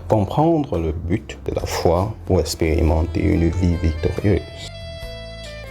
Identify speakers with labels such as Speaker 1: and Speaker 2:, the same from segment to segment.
Speaker 1: Comprendre le but de la foi pour expérimenter une vie victorieuse.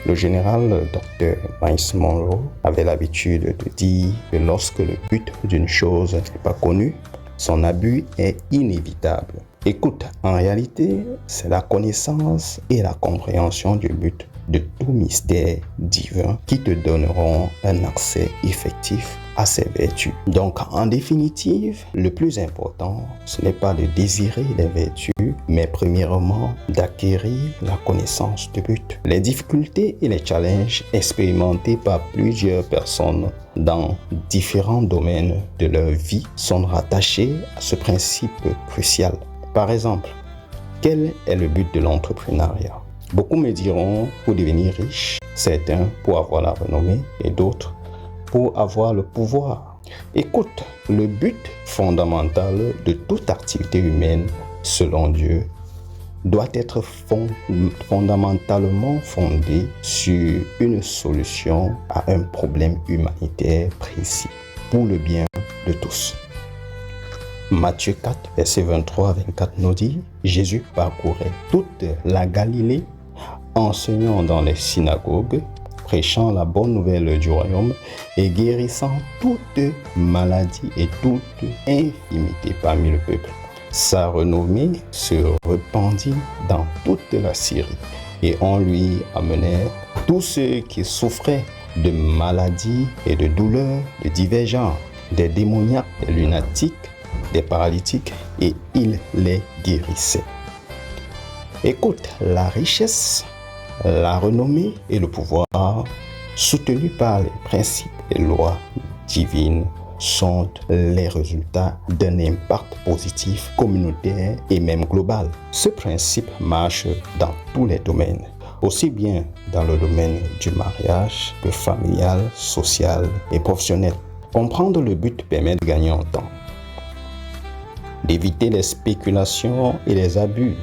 Speaker 1: Le général Dr. Miles Monroe avait l'habitude de dire que lorsque le but d'une chose n'est pas connu, son abus est inévitable. Écoute, en réalité, c'est la connaissance et la compréhension du but de tout mystère divin qui te donneront un accès effectif à ses vertus. Donc, en définitive, le plus important, ce n'est pas de désirer les vertus, mais premièrement, d'acquérir la connaissance du but. Les difficultés et les challenges expérimentés par plusieurs personnes dans différents domaines de leur vie sont rattachés à ce principe crucial. Par exemple, quel est le but de l'entrepreneuriat? Beaucoup me diront pour devenir riche, certains pour avoir la renommée et d'autres pour avoir le pouvoir. Écoute, le but fondamental de toute activité humaine, selon Dieu, doit être fondamentalement fondé sur une solution à un problème humanitaire précis, pour le bien de tous. Matthieu 4, versets 23 à 24 nous dit, Jésus parcourait toute la Galilée, enseignant dans les synagogues, prêchant la bonne nouvelle du royaume et guérissant toute maladie et toute infirmité parmi le peuple. Sa renommée se répandit dans toute la Syrie et on lui amenait tous ceux qui souffraient de maladies et de douleurs de divers genres, des démoniaques, des lunatiques, des paralytiques, et il les guérissait. Écoute, la richesse, la renommée et le pouvoir, soutenus par les principes et lois divines, sont les résultats d'un impact positif communautaire et même global. Ce principe marche dans tous les domaines, aussi bien dans le domaine du mariage que familial, social et professionnel. Comprendre le but permet de gagner en temps, d'éviter les spéculations et les abus,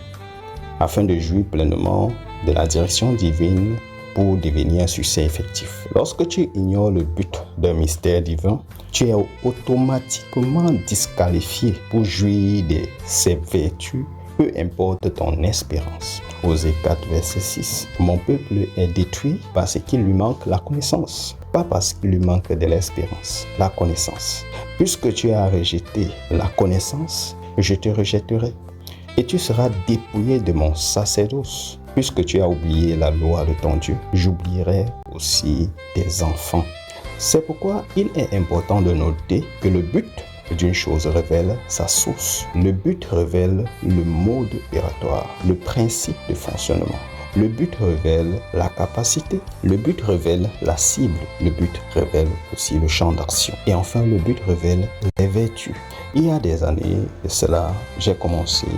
Speaker 1: afin de jouir pleinement de la direction divine pour devenir un succès effectif. Lorsque tu ignores le but d'un mystère divin, tu es automatiquement disqualifié pour jouir de ses vertus, peu importe ton espérance. Osée 4, verset 6. Mon peuple est détruit parce qu'il lui manque la connaissance, pas parce qu'il lui manque de l'espérance, la connaissance. Puisque tu as rejeté la connaissance, je te rejetterai et tu seras dépouillé de mon sacerdoce. Puisque tu as oublié la loi de ton Dieu, j'oublierai aussi tes enfants. C'est pourquoi il est important de noter que le but d'une chose révèle sa source. Le but révèle le mode opératoire, le principe de fonctionnement. Le but révèle la capacité. Le but révèle la cible. Le but révèle aussi le champ d'action. Et enfin, le but révèle les vertus. Il y a des années de cela, j'ai commencé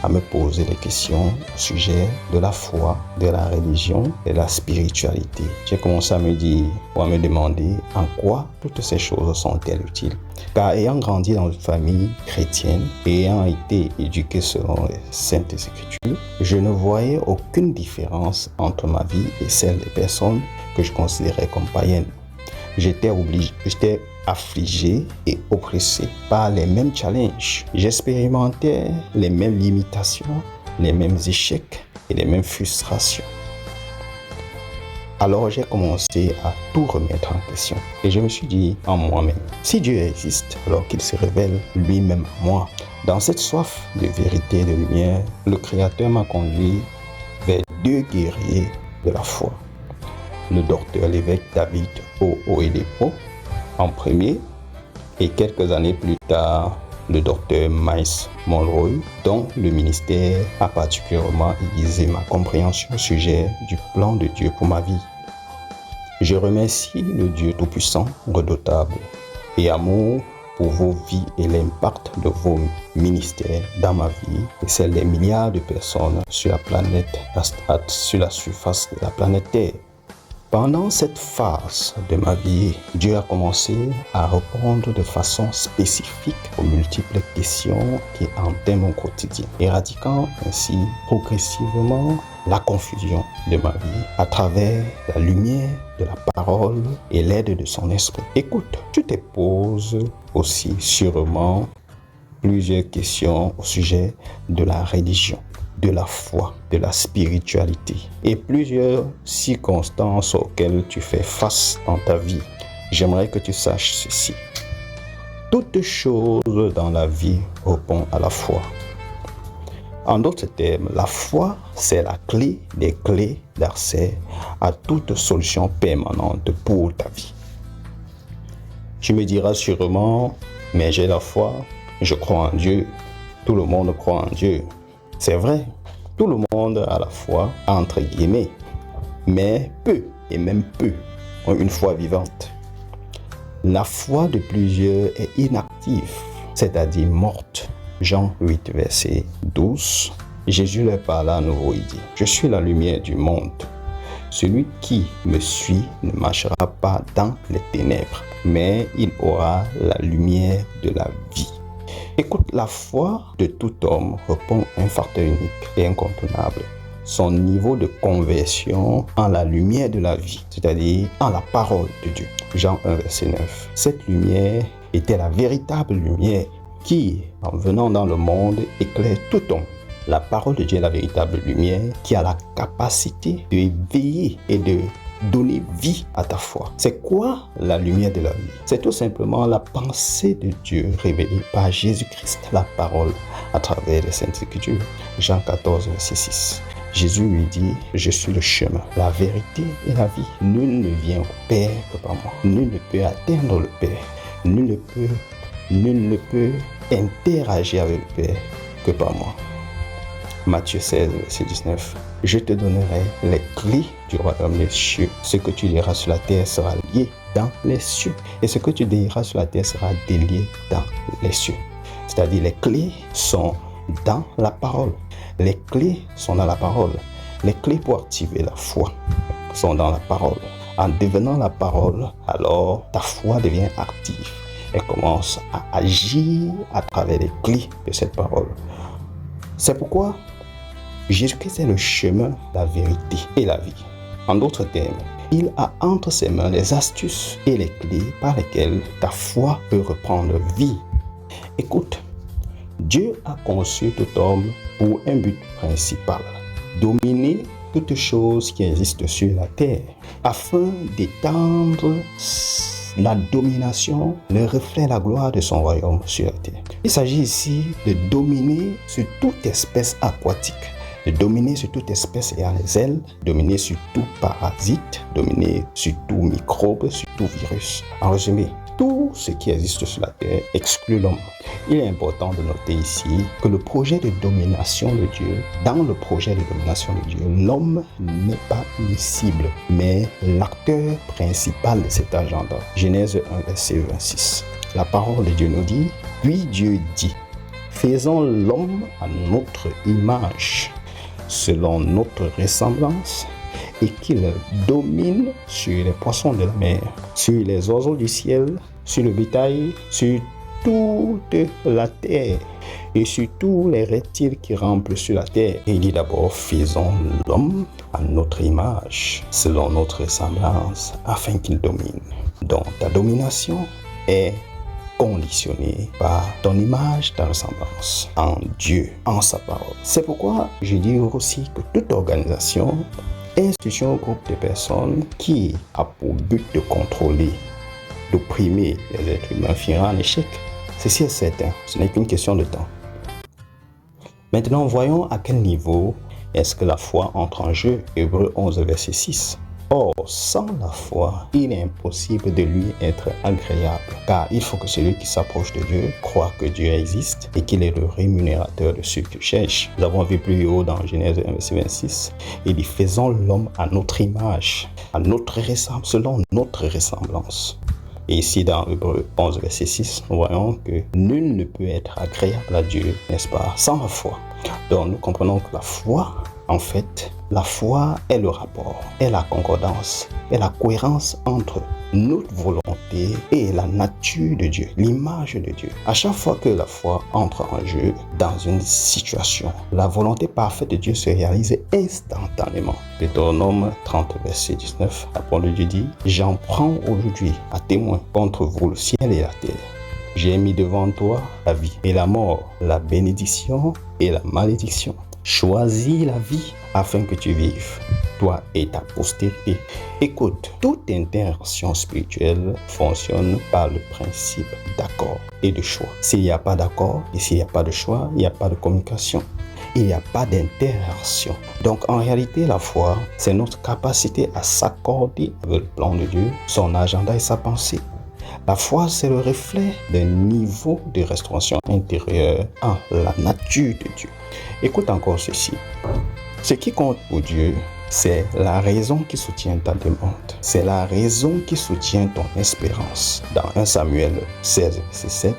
Speaker 1: à me poser des questions au sujet de la foi, de la religion et de la spiritualité. J'ai commencé à me dire ou à me demander en quoi toutes ces choses sont-elles utiles. Car ayant grandi dans une famille chrétienne et ayant été éduqué selon les Saintes Écritures, je ne voyais aucune différence entre ma vie et celle des personnes que je considérais comme païennes. J'étais affligé et oppressé par les mêmes challenges. J'expérimentais les mêmes limitations, les mêmes échecs et les mêmes frustrations. Alors j'ai commencé à tout remettre en question et je me suis dit en moi-même, si Dieu existe, alors qu'il se révèle lui-même à moi. Dans cette soif de vérité et de lumière, le Créateur m'a conduit vers deux guerriers de la foi. Le docteur l'évêque David Oyedepo en premier et quelques années plus tard le docteur Miles Monroe, dont le ministère a particulièrement aiguisé ma compréhension au sujet du plan de Dieu pour ma vie. Je remercie le Dieu Tout-Puissant, redoutable et amour pour vos vies et l'impact de vos ministères dans ma vie et celle des milliards de personnes sur la planète, sur la surface de la planète Terre. Pendant cette phase de ma vie, Dieu a commencé à répondre de façon spécifique aux multiples questions qui hantaient mon quotidien, éradiquant ainsi progressivement la confusion de ma vie à travers la lumière de la parole et l'aide de son esprit. Écoute, tu te poses aussi sûrement plusieurs questions au sujet de la religion, de la foi, de la spiritualité et plusieurs circonstances auxquelles tu fais face dans ta vie. J'aimerais que tu saches ceci. Toute chose dans la vie répond à la foi. En d'autres termes, la foi, c'est la clé des clés d'accès à toute solution permanente pour ta vie. Tu me diras sûrement, mais j'ai la foi, je crois en Dieu, tout le monde croit en Dieu. C'est vrai, tout le monde a la foi, entre guillemets, mais peu, et même peu, ont une foi vivante. La foi de plusieurs est inactive, c'est-à-dire morte. Jean 8, verset 12. Jésus leur parla à nouveau, il dit, « Je suis la lumière du monde. Celui qui me suit ne marchera pas dans les ténèbres, mais il aura la lumière de la vie. » Écoute, la foi de tout homme répond à un facteur unique et incontournable. Son niveau de conversion en la lumière de la vie, c'est-à-dire en la parole de Dieu. Jean 1, verset 9. Cette lumière était la véritable lumière qui, en venant dans le monde, éclaire tout homme. La parole de Dieu est la véritable lumière qui a la capacité de éveiller et de donner vie à ta foi. C'est quoi la lumière de la vie? C'est tout simplement la pensée de Dieu révélée par Jésus-Christ, la parole à travers les Saintes Écritures. Jean 14, verset 6. Jésus lui dit, « Je suis le chemin, la vérité et la vie. Nul ne vient au Père que par moi. Nul ne peut atteindre le Père. Nul ne peut interagir avec le Père que par moi. » Matthieu 16, verset 19. « Je te donnerai les clés du royaume des cieux. Ce que tu liras sur la terre sera lié dans les cieux. Et ce que tu délieras sur la terre sera délié dans les cieux. » C'est-à-dire les clés sont dans la parole. Les clés sont dans la parole. Les clés pour activer la foi sont dans la parole. En devenant la parole, alors ta foi devient active. Elle commence à agir à travers les clés de cette parole. C'est pourquoi Jésus-Christ est le chemin, la vérité et la vie. En d'autres termes, il a entre ses mains les astuces et les clés par lesquelles ta foi peut reprendre vie. Écoute, Dieu a conçu tout homme pour un but principal, dominer toutes choses qui existent sur la terre, afin d'étendre la domination, le reflet, la gloire de son royaume sur la terre. Il s'agit ici de dominer sur toute espèce aquatique, de dominer sur toute espèce ayant les ailes, dominer sur tout parasite, dominer sur tout microbe, sur tout virus. En résumé, tout ce qui existe sur la terre exclut l'homme. Il est important de noter ici que le projet de domination de Dieu, dans le projet de domination de Dieu, l'homme n'est pas une cible, mais l'acteur principal de cet agenda. Genèse 1, verset 26. La parole de Dieu nous dit, « Puis Dieu dit, faisons l'homme à notre image, selon notre ressemblance, et qu'il domine sur les poissons de la mer, sur les oiseaux du ciel, sur le bétail, sur toute la terre et sur tous les reptiles qui rampent sur la terre. » Et il dit d'abord, faisons l'homme à notre image, selon notre ressemblance, afin qu'il domine. Donc ta domination est conditionnée par ton image, ta ressemblance en Dieu, en sa parole. C'est pourquoi je dis aussi que toute organisation, institution, groupe de personnes qui a pour but de contrôler, d'opprimer les êtres humains finira en échec. Ceci est certain, ce n'est qu'une question de temps. Maintenant, voyons à quel niveau est-ce que la foi entre en jeu. Hébreux 11, verset 6. Or, sans la foi, il est impossible de lui être agréable, car il faut que celui qui s'approche de Dieu croit que Dieu existe et qu'il est le rémunérateur de ceux qui cherchent. Nous avons vu plus haut dans Genèse 1, verset 26, il dit, faisons l'homme à notre image, à notre ressemblance, selon notre ressemblance. Et ici, dans Hébreux 11, verset 6, nous voyons que nul ne peut être agréable à Dieu, n'est-ce pas, sans la foi. Donc, nous comprenons que la foi, en fait, la foi est le rapport, est la concordance, est la cohérence entre notre volonté et la nature de Dieu, l'image de Dieu. À chaque fois que la foi entre en jeu dans une situation, la volonté parfaite de Dieu se réalise instantanément. Deutéronome 30, verset 19, la parole de Dieu dit, « J'en prends aujourd'hui à témoin contre vous le ciel et la terre, J'ai mis devant toi la vie et la mort, la bénédiction et la malédiction. Choisis la vie afin que tu vives, toi et ta postérité. Écoute, toute interaction spirituelle fonctionne par le principe d'accord et de choix. S'il n'y a pas d'accord et s'il n'y a pas de choix, il n'y a pas de communication. Il n'y a pas d'interaction. Donc en réalité, la foi, c'est notre capacité à s'accorder avec le plan de Dieu, son agenda et sa pensée. La foi, c'est le reflet d'un niveau de restauration intérieure en la nature de Dieu. Écoute encore ceci. Ce qui compte pour Dieu, c'est la raison qui soutient ta demande. C'est la raison qui soutient ton espérance. Dans 1 Samuel 16, verset 7,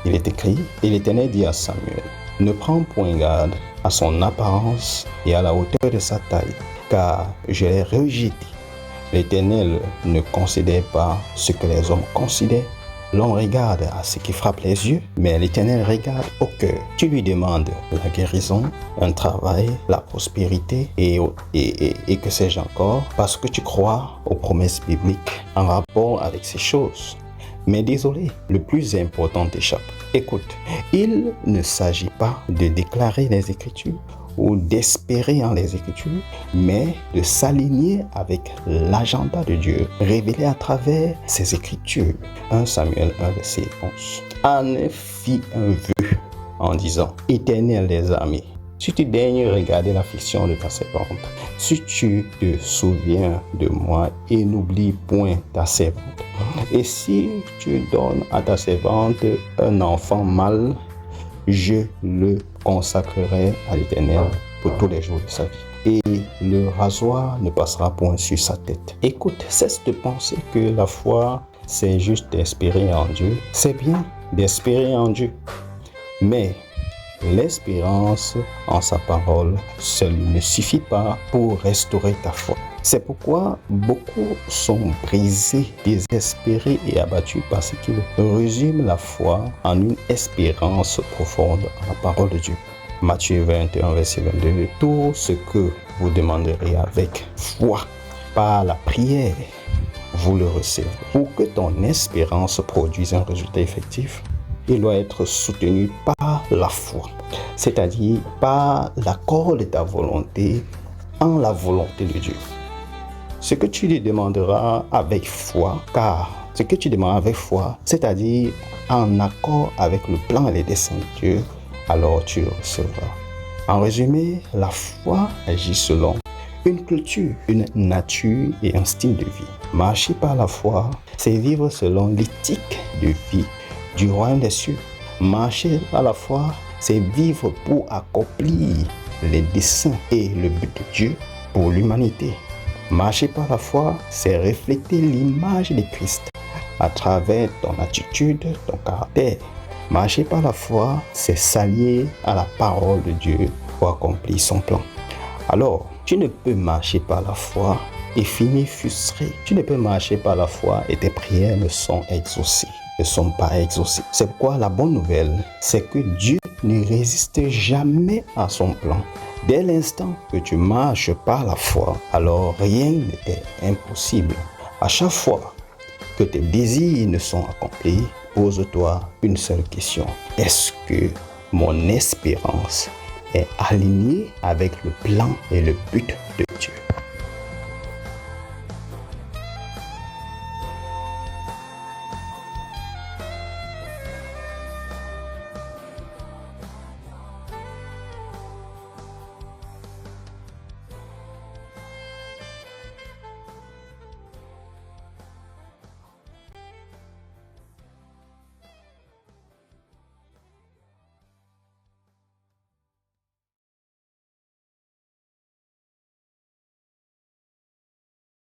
Speaker 1: il est écrit, et l'Éternel dit à Samuel, ne prends point garde à son apparence et à la hauteur de sa taille, car je l'ai rejeté. L'Éternel ne considère pas ce que les hommes considèrent. L'on regarde à ce qui frappe les yeux, mais l'Éternel regarde au cœur. Tu lui demandes la guérison, un travail, la prospérité et que sais-je encore, parce que tu crois aux promesses bibliques en rapport avec ces choses. Mais désolé, le plus important t'échappe. Écoute, il ne s'agit pas de déclarer les Écritures ou d'espérer en les Écritures, mais de s'aligner avec l'agenda de Dieu révélé à travers ses Écritures. 1 Samuel 1, verset 11. Anne fit un vœu en disant, Éternel des armées, si tu daignes regarder l'affliction de ta servante, si tu te souviens de moi et n'oublie point ta servante, et si tu donnes à ta servante un enfant mâle, je le consacrerai à l'Éternel pour tous les jours de sa vie. Et le rasoir ne passera point sur sa tête. Écoute, cesse de penser que la foi, c'est juste d'espérer en Dieu. C'est bien d'espérer en Dieu. Mais l'espérance en sa parole seule ne suffit pas pour restaurer ta foi. C'est pourquoi beaucoup sont brisés, désespérés et abattus parce qu'ils résument la foi en une espérance profonde en la parole de Dieu. Matthieu 21, verset 22. Tout ce que vous demanderez avec foi par la prière, vous le recevrez. Pour que ton espérance produise un résultat effectif, il doit être soutenu par la foi, c'est-à-dire par l'accord de ta volonté en la volonté de Dieu. Ce que tu lui demanderas avec foi, car ce que tu demandes avec foi, c'est-à-dire en accord avec le plan et les desseins de Dieu, alors tu le recevras. En résumé, la foi agit selon une culture, une nature et un style de vie. Marcher par la foi, c'est vivre selon l'éthique de vie du royaume des cieux. Marcher par la foi, c'est vivre pour accomplir les desseins et le but de Dieu pour l'humanité. Marcher par la foi, c'est refléter l'image de Christ à travers ton attitude, ton caractère. Marcher par la foi, c'est s'allier à la parole de Dieu pour accomplir son plan. Alors, tu ne peux marcher par la foi et finir frustré. Tu ne peux marcher par la foi et tes prières ne sont pas exaucées. C'est pourquoi la bonne nouvelle, c'est que Dieu ne résiste jamais à son plan. Dès l'instant que tu marches par la foi, alors rien n'est impossible. À chaque fois que tes désirs ne sont accomplis, pose-toi une seule question. Est-ce que mon espérance est alignée avec le plan et le but de